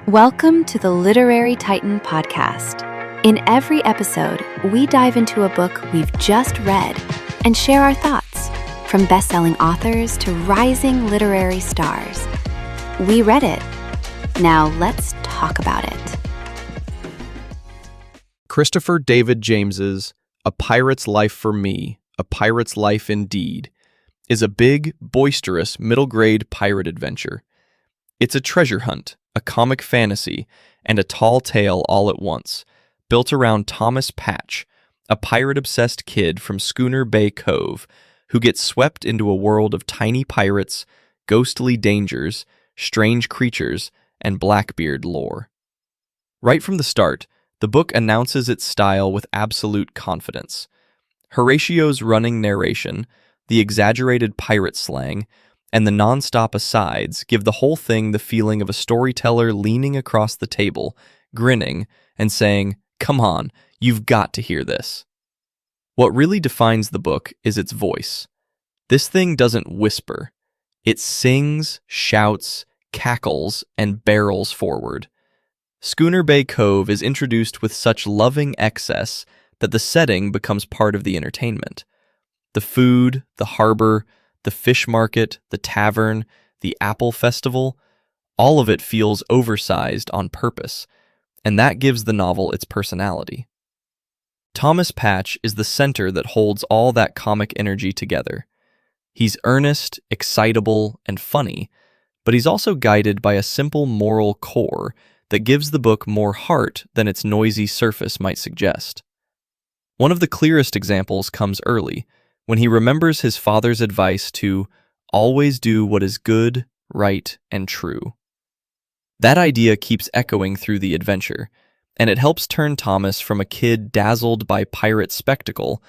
Welcome to the Literary Titan podcast. In every episode, we dive into a book we've just read and share our thoughts, from best-selling authors to rising literary stars. We read it. Now let's talk about it. Christopher David James's A Pirate's Life for Me, A Pirate's Life Indeed, is a big, boisterous, middle-grade pirate adventure. It's a treasure hunt, a comic fantasy, and a tall tale all at once, built around Thomas Patch, a pirate-obsessed kid from Schooner Bay Cove who gets swept into a world of tiny pirates, ghostly dangers, strange creatures, and Blackbeard lore. Right from the start, the book announces its style with absolute confidence. Horatio's running narration, the exaggerated pirate slang, and the non-stop asides give the whole thing the feeling of a storyteller leaning across the table, grinning, and saying, "Come on, you've got to hear this." What really defines the book is its voice. This thing doesn't whisper. It sings, shouts, cackles, and barrels forward. Schooner Bay Cove is introduced with such loving excess that the setting becomes part of the entertainment. The food, the harbor, the fish market, the tavern, the apple festival, all of it feels oversized on purpose, and that gives the novel its personality. Thomas Patch is the center that holds all that comic energy together. He's earnest, excitable, and funny, but he's also guided by a simple moral core that gives the book more heart than its noisy surface might suggest. One of the clearest examples comes early, when he remembers his father's advice to always do what is good, right, and true. That idea keeps echoing through the adventure, and it helps turn Thomas from a kid dazzled by pirate spectacle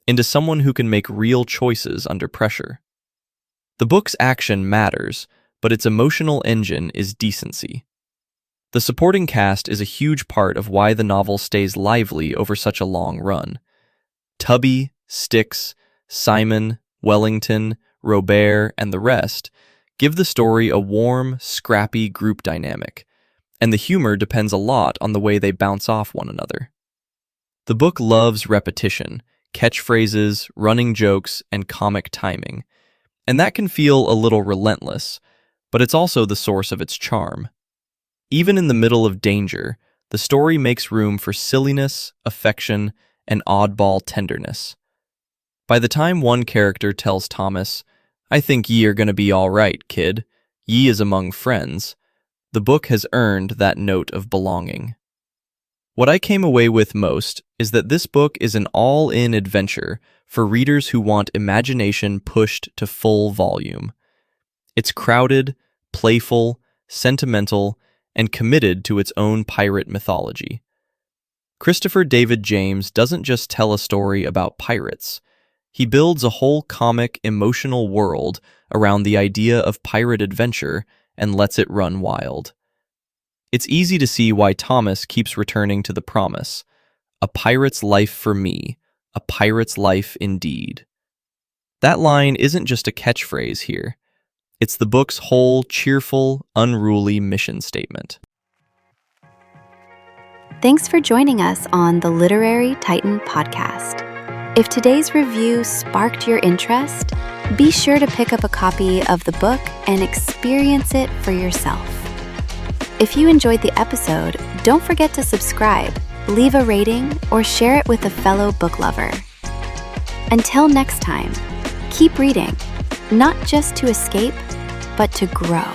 into someone who can make real choices under pressure. The book's action matters, but its emotional engine is decency. The supporting cast is a huge part of why the novel stays lively over such a long run. Tubby, Styx, Simon, Wellington, Robert, and the rest give the story a warm, scrappy group dynamic, and the humor depends a lot on the way they bounce off one another. The book loves repetition, catchphrases, running jokes, and comic timing, and that can feel a little relentless, but it's also the source of its charm. Even in the middle of danger, the story makes room for silliness, affection, and oddball tenderness. By the time one character tells Thomas, "I think ye are going to be all right, kid. Ye is among friends," the book has earned that note of belonging. What I came away with most is that this book is an all-in adventure for readers who want imagination pushed to full volume. It's crowded, playful, sentimental, and committed to its own pirate mythology. Christopher David James doesn't just tell a story about pirates. He builds a whole comic, emotional world around the idea of pirate adventure and lets it run wild. It's easy to see why Thomas keeps returning to the promise, "A pirate's life for me, a pirate's life indeed." That line isn't just a catchphrase here. It's the book's whole cheerful, unruly mission statement. Thanks for joining us on the Literary Titan podcast. If today's review sparked your interest, be sure to pick up a copy of the book and experience it for yourself. If you enjoyed the episode, don't forget to subscribe, leave a rating, or share it with a fellow book lover. Until next time, keep reading, not just to escape, but to grow.